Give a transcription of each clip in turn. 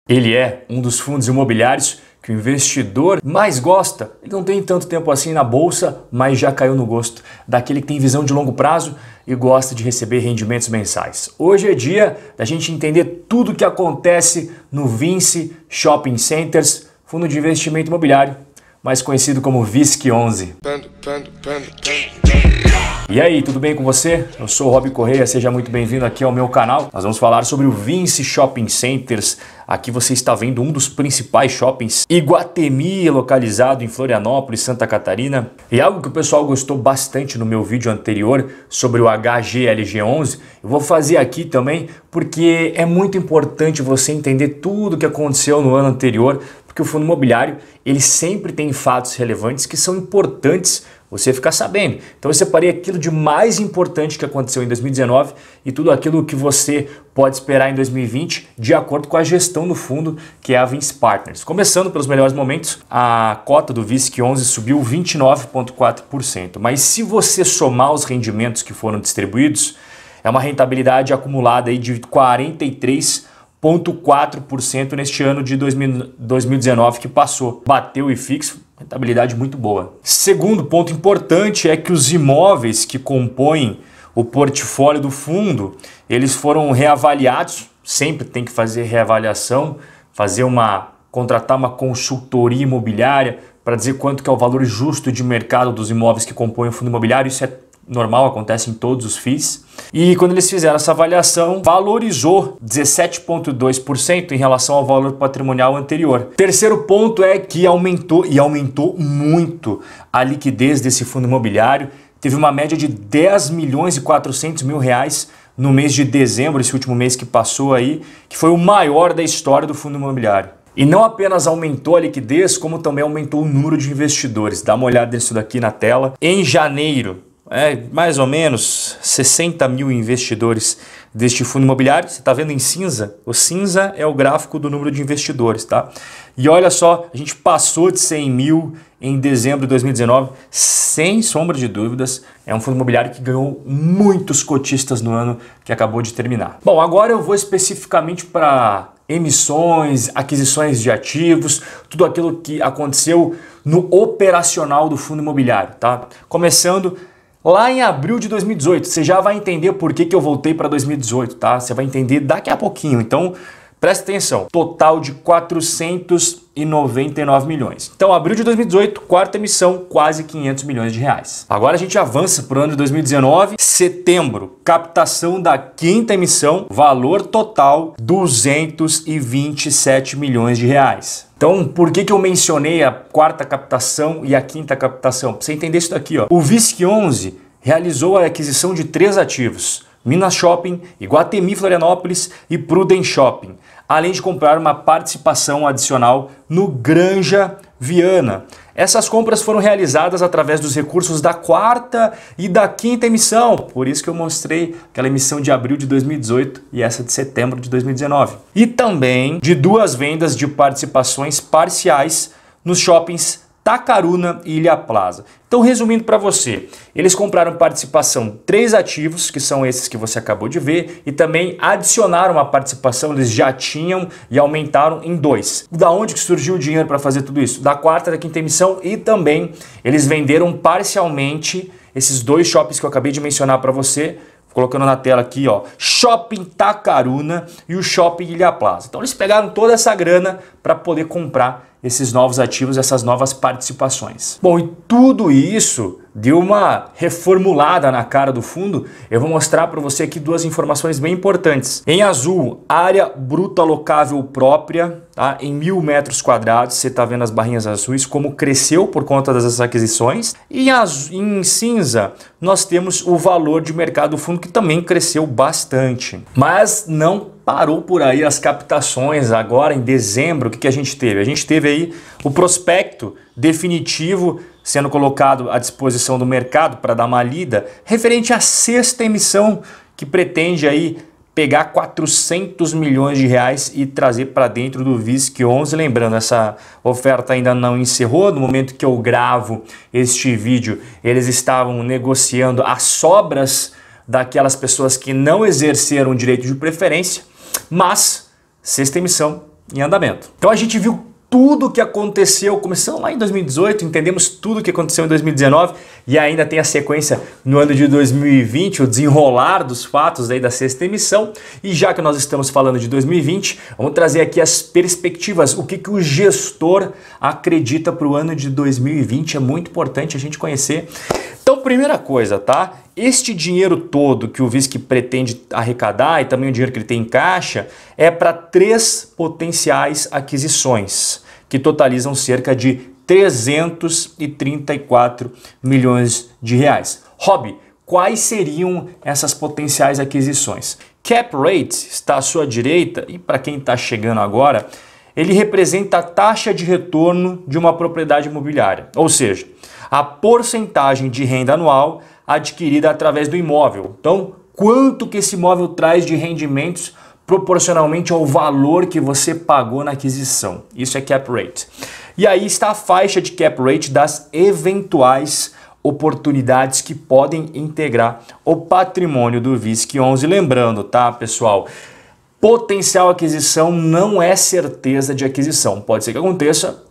Ele é um dos fundos imobiliários que o investidor mais gosta. Ele não tem tanto tempo assim na bolsa, mas já caiu no gosto daquele que tem visão de longo prazo e gosta de receber rendimentos mensais. Hoje é dia da gente entender tudo o que acontece no Vinci Shopping Centers, fundo de investimento imobiliário, mais conhecido como VISC11. E aí, tudo bem com você? Eu sou o Rob Correia, seja muito bem-vindo aqui ao meu canal. Nós vamos falar sobre o Vinci Shopping Centers. Aqui você está vendo um dos principais shoppings, Iguatemi, localizado em Florianópolis, Santa Catarina. E algo que o pessoal gostou bastante no meu vídeo anterior sobre o HGLG11, eu vou fazer aqui também porque é muito importante você entender tudo o que aconteceu no ano anterior, porque o fundo imobiliário ele sempre tem fatos relevantes que são importantes você ficar sabendo. Então eu separei aquilo de mais importante que aconteceu em 2019 e tudo aquilo que você pode esperar em 2020 de acordo com a gestão do fundo, que é a Vinci Partners. Começando pelos melhores momentos, a cota do VISC11 subiu 29,4%, mas se você somar os rendimentos que foram distribuídos, é uma rentabilidade acumulada aí de 43,4% neste ano de 2019 que passou. Bateu o IFIX, rentabilidade muito boa. Segundo ponto importante é que os imóveis que compõem o portfólio do fundo, eles foram reavaliados, sempre tem que fazer reavaliação, contratar uma consultoria imobiliária para dizer quanto que é o valor justo de mercado dos imóveis que compõem o fundo imobiliário. Isso é normal, acontece em todos os FIIs. E quando eles fizeram essa avaliação, valorizou 17,2% em relação ao valor patrimonial anterior. Terceiro ponto é que aumentou muito a liquidez desse fundo imobiliário. Teve uma média de 10 milhões e 400 mil reais no mês de dezembro, esse último mês que passou aí, que foi o maior da história do fundo imobiliário. E não apenas aumentou a liquidez, como também aumentou o número de investidores. Dá uma olhada nisso daqui na tela. Em janeiro, mais ou menos 60 mil investidores deste fundo imobiliário. Você está vendo em cinza? O cinza é o gráfico do número de investidores, tá? E olha só, a gente passou de 100 mil em dezembro de 2019, sem sombra de dúvidas. É um fundo imobiliário que ganhou muitos cotistas no ano que acabou de terminar. Bom, agora eu vou especificamente para emissões, aquisições de ativos, tudo aquilo que aconteceu no operacional do fundo imobiliário, tá? Começando lá em abril de 2018, você já vai entender por que eu voltei para 2018, tá? Você vai entender daqui a pouquinho, então presta atenção. Total de 499 milhões. Então, abril de 2018, quarta emissão, quase 500 milhões de reais. Agora a gente avança para o ano de 2019, setembro, captação da quinta emissão, valor total 227 milhões de reais. Então, por que eu mencionei a quarta captação e a quinta captação? Para você entender isso daqui, ó. O VISC11 realizou a aquisição de 3 ativos: Minas Shopping, Iguatemi Florianópolis e Prudent Shopping, além de comprar uma participação adicional no Granja Viana. Essas compras foram realizadas através dos recursos da quarta e da quinta emissão, por isso que eu mostrei aquela emissão de abril de 2018 e essa de setembro de 2019. E também de 2 vendas de participações parciais nos shoppings Tacaruna e Ilha Plaza. Então, resumindo para você, eles compraram participação 3 ativos, que são esses que você acabou de ver, e também adicionaram uma participação, eles já tinham e aumentaram em 2. Da onde que surgiu o dinheiro para fazer tudo isso? Da quarta e da quinta emissão, e também eles venderam parcialmente esses 2 shoppings que eu acabei de mencionar para você, colocando na tela aqui, ó, Shopping Tacaruna e o Shopping Ilha Plaza. Então eles pegaram toda essa grana para poder comprar esses novos ativos, essas novas participações. Bom, e tudo isso deu uma reformulada na cara do fundo. Eu vou mostrar para você aqui 2 informações bem importantes. Em azul, área bruta locável própria, tá? Em 1.000 metros quadrados, você está vendo as barrinhas azuis, como cresceu por conta dessas aquisições. E em cinza, nós temos o valor de mercado do fundo, que também cresceu bastante. Mas não parou por aí as captações. Agora em dezembro, o que a gente teve? A gente teve aí o prospecto definitivo sendo colocado à disposição do mercado para dar uma lida, referente à 6ª emissão, que pretende aí pegar 400 milhões de reais e trazer para dentro do VISC11. Lembrando, essa oferta ainda não encerrou. No momento que eu gravo este vídeo, eles estavam negociando as sobras daquelas pessoas que não exerceram o direito de preferência, mas 6ª emissão em andamento. Então a gente viu tudo o que aconteceu, começando lá em 2018, entendemos tudo o que aconteceu em 2019 e ainda tem a sequência no ano de 2020, o desenrolar dos fatos aí da sexta emissão. E já que nós estamos falando de 2020, vamos trazer aqui as perspectivas, o que o gestor acredita para o ano de 2020, é muito importante a gente conhecer. Então, primeira coisa, tá? Este dinheiro todo que o VISC pretende arrecadar e também o dinheiro que ele tem em caixa é para 3 potenciais aquisições, que totalizam cerca de 334 milhões de reais. Rob, quais seriam essas potenciais aquisições? Cap rate está à sua direita e para quem está chegando agora, ele representa a taxa de retorno de uma propriedade imobiliária, ou seja, a porcentagem de renda anual adquirida através do imóvel. Então, quanto que esse imóvel traz de rendimentos proporcionalmente ao valor que você pagou na aquisição. Isso é cap rate. E aí está a faixa de cap rate das eventuais oportunidades que podem integrar o patrimônio do VISC 11. Lembrando, tá, pessoal? Potencial aquisição não é certeza de aquisição. Pode ser que aconteça,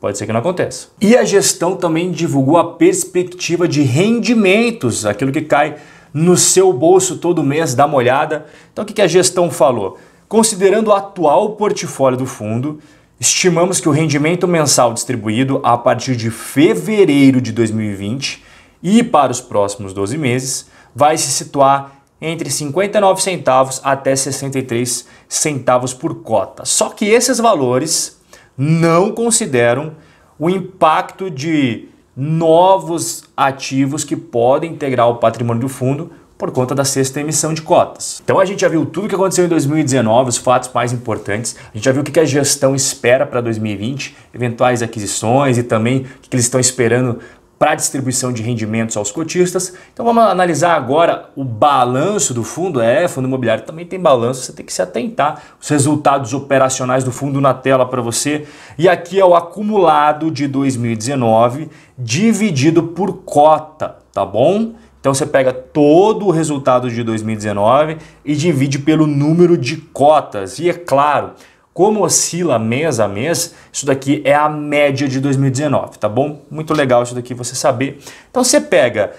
pode ser que não aconteça. E a gestão também divulgou a perspectiva de rendimentos, aquilo que cai no seu bolso todo mês, dá uma olhada. Então o que a gestão falou? Considerando o atual portfólio do fundo, estimamos que o rendimento mensal distribuído a partir de fevereiro de 2020 e para os próximos 12 meses vai se situar entre 59 centavos até 63 centavos por cota. Só que esses valores não consideram o impacto de novos ativos que podem integrar o patrimônio do fundo por conta da sexta emissão de cotas. Então a gente já viu tudo o que aconteceu em 2019, os fatos mais importantes, a gente já viu o que a gestão espera para 2020, eventuais aquisições e também o que eles estão esperando para a distribuição de rendimentos aos cotistas. Então vamos analisar agora o balanço do fundo. Fundo imobiliário também tem balanço, você tem que se atentar. Os resultados operacionais do fundo na tela para você. E aqui é o acumulado de 2019 dividido por cota, tá bom? Então você pega todo o resultado de 2019 e divide pelo número de cotas. E é claro, como oscila mês a mês, isso daqui é a média de 2019, tá bom? Muito legal isso daqui você saber. Então você pega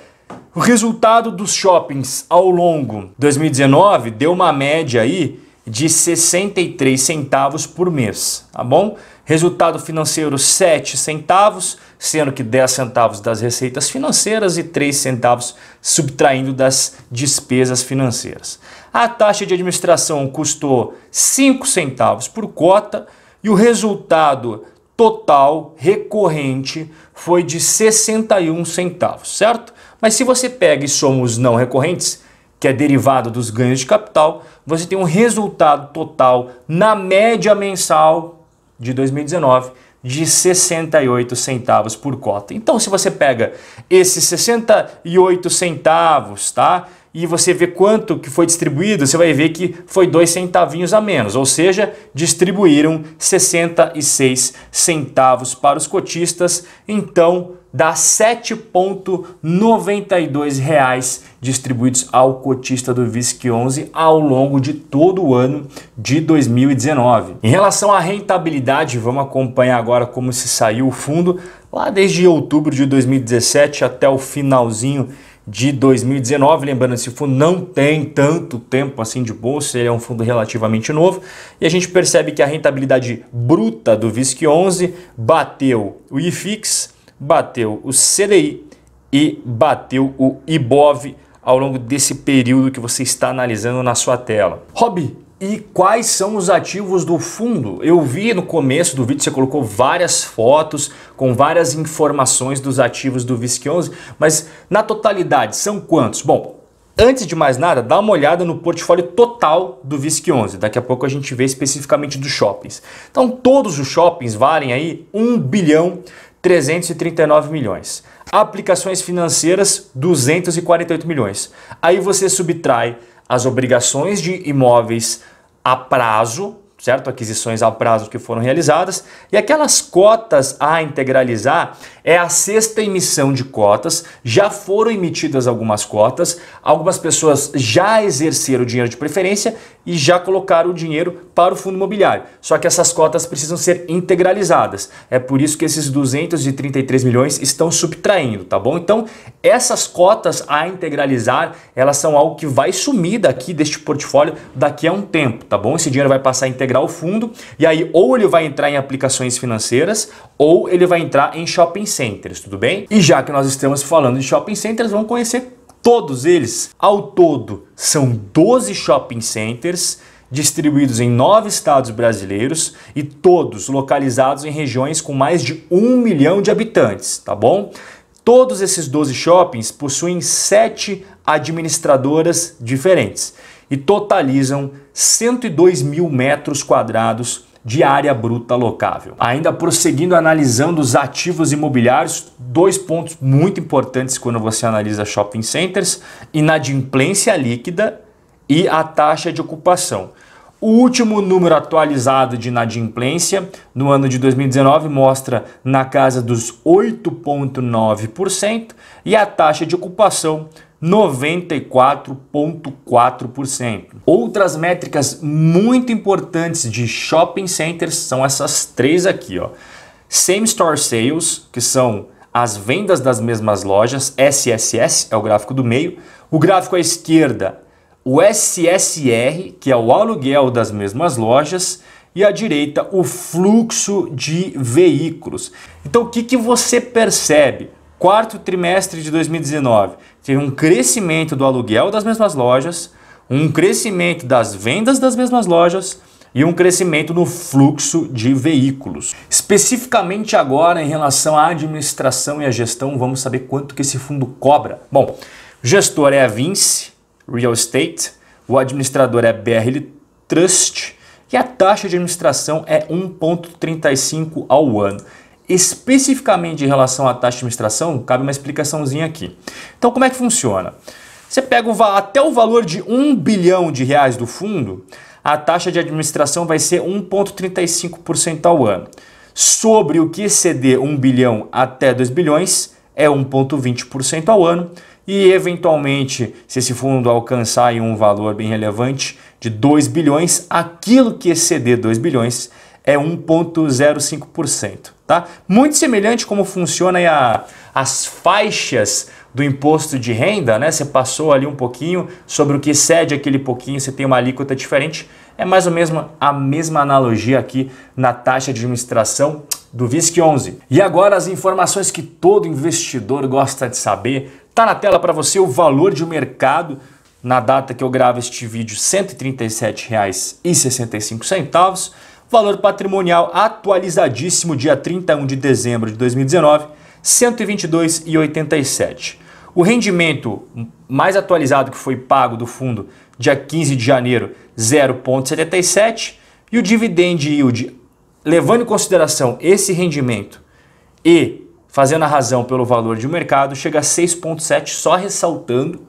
o resultado dos shoppings ao longo de 2019, deu uma média aí de 63 centavos por mês, tá bom? Resultado financeiro 7 centavos, sendo que 10 centavos das receitas financeiras e 3 centavos subtraindo das despesas financeiras. A taxa de administração custou 5 centavos por cota e o resultado total recorrente foi de 61 centavos, certo? Mas se você pega e soma os não recorrentes, que é derivado dos ganhos de capital, você tem um resultado total na média mensal de 2019 de 68 centavos por cota. Então, se você pega esses 68 centavos, tá? E você vê quanto que foi distribuído, você vai ver que foi 2 centavinhos a menos, ou seja, distribuíram 66 centavos para os cotistas, então dá R$ 7,92 distribuídos ao cotista do VISC 11 ao longo de todo o ano de 2019. Em relação à rentabilidade, vamos acompanhar agora como se saiu o fundo lá desde outubro de 2017 até o finalzinho de 2019, lembrando que esse fundo não tem tanto tempo assim de bolsa, ele é um fundo relativamente novo, e a gente percebe que a rentabilidade bruta do VISC 11 bateu o IFIX, bateu o CDI e bateu o IBOV ao longo desse período que você está analisando na sua tela. Rob, e quais são os ativos do fundo? Eu vi no começo do vídeo, você colocou várias fotos com várias informações dos ativos do VISC 11, mas na totalidade são quantos? Bom, antes de mais nada, dá uma olhada no portfólio total do VISC 11. Daqui a pouco a gente vê especificamente dos shoppings. Então todos os shoppings valem aí 1.339 milhões. Aplicações financeiras, 248 milhões. Aí você subtrai as obrigações de imóveis a prazo, certo? Aquisições a prazo que foram realizadas. E aquelas cotas a integralizar é a sexta emissão de cotas. Já foram emitidas algumas cotas, algumas pessoas já exerceram o dinheiro de preferência e já colocaram o dinheiro para o fundo imobiliário. Só que essas cotas precisam ser integralizadas. É por isso que esses 233 milhões estão subtraindo, tá bom? Então, essas cotas a integralizar, elas são algo que vai sumir daqui deste portfólio daqui a um tempo, tá bom? Esse dinheiro vai passar a integrar o fundo e aí ou ele vai entrar em aplicações financeiras ou ele vai entrar em shopping centers, tudo bem? E já que nós estamos falando de shopping centers, vamos conhecer todos eles. Ao todo, são 12 shopping centers distribuídos em 9 estados brasileiros e todos localizados em regiões com mais de 1 milhão de habitantes, tá bom? Todos esses 12 shoppings possuem 7 administradoras diferentes e totalizam 102 mil metros quadrados de área bruta locável. Ainda prosseguindo analisando os ativos imobiliários, 2 pontos muito importantes quando você analisa shopping centers: inadimplência líquida e a taxa de ocupação. O último número atualizado de inadimplência no ano de 2019 mostra na casa dos 8,9% e a taxa de ocupação 94,4%. Outras métricas muito importantes de shopping centers são essas 3 aqui, ó. Same Store Sales, que são as vendas das mesmas lojas, SSS é o gráfico do meio. O gráfico à esquerda, o SSR, que é o aluguel das mesmas lojas, e à direita, o fluxo de veículos. Então, o que você percebe? Quarto trimestre de 2019, teve um crescimento do aluguel das mesmas lojas, um crescimento das vendas das mesmas lojas e um crescimento no fluxo de veículos. Especificamente agora, em relação à administração e à gestão, vamos saber quanto que esse fundo cobra. Bom, o gestor é a Vinci Real Estate, o administrador é BRL Trust e a taxa de administração é 1,35 ao ano. Especificamente em relação à taxa de administração, cabe uma explicaçãozinha aqui. Então, como é que funciona? Você pega até o valor de 1 bilhão de reais do fundo, a taxa de administração vai ser 1,35% ao ano. Sobre o que exceder 1 bilhão até 2 bilhões, é 1,20% ao ano. E, eventualmente, se esse fundo alcançar aí um valor bem relevante de 2 bilhões, aquilo que exceder 2 bilhões é 1,05%. Tá? Muito semelhante como funciona aí as faixas do imposto de renda, né? Você passou ali um pouquinho, sobre o que excede aquele pouquinho, você tem uma alíquota diferente. É mais ou menos a mesma analogia aqui na taxa de administração do VISC11. E agora as informações que todo investidor gosta de saber. Tá na tela para você o valor de mercado na data que eu gravo este vídeo, R$ 137,65. Valor patrimonial atualizadíssimo, dia 31 de dezembro de 2019, R$ 122,87. O rendimento mais atualizado que foi pago do fundo, dia 15 de janeiro, 0,77. E o dividend yield, levando em consideração esse rendimento e fazendo a razão pelo valor de mercado, chega a 6,7, só ressaltando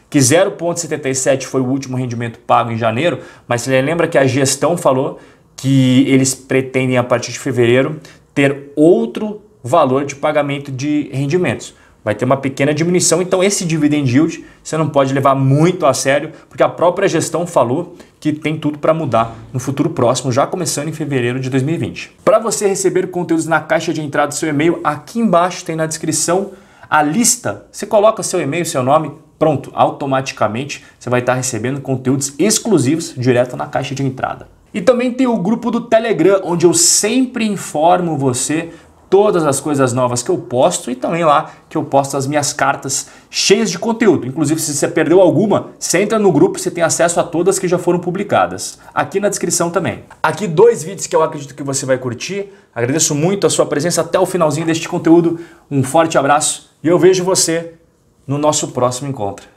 que 0,77 foi o último rendimento pago em janeiro, mas você lembra que a gestão falou que eles pretendem, a partir de fevereiro, ter outro valor de pagamento de rendimentos. Vai ter uma pequena diminuição, então esse dividend yield você não pode levar muito a sério, porque a própria gestão falou que tem tudo para mudar no futuro próximo, já começando em fevereiro de 2020. Para você receber conteúdos na caixa de entrada do seu e-mail, aqui embaixo tem na descrição a lista. Você coloca seu e-mail, seu nome, pronto, automaticamente você vai estar recebendo conteúdos exclusivos direto na caixa de entrada. E também tem o grupo do Telegram, onde eu sempre informo você todas as coisas novas que eu posto e também lá que eu posto as minhas cartas cheias de conteúdo. Inclusive, se você perdeu alguma, você entra no grupo e você tem acesso a todas que já foram publicadas. Aqui na descrição também. Aqui 2 vídeos que eu acredito que você vai curtir. Agradeço muito a sua presença até o finalzinho deste conteúdo. Um forte abraço e eu vejo você no nosso próximo encontro.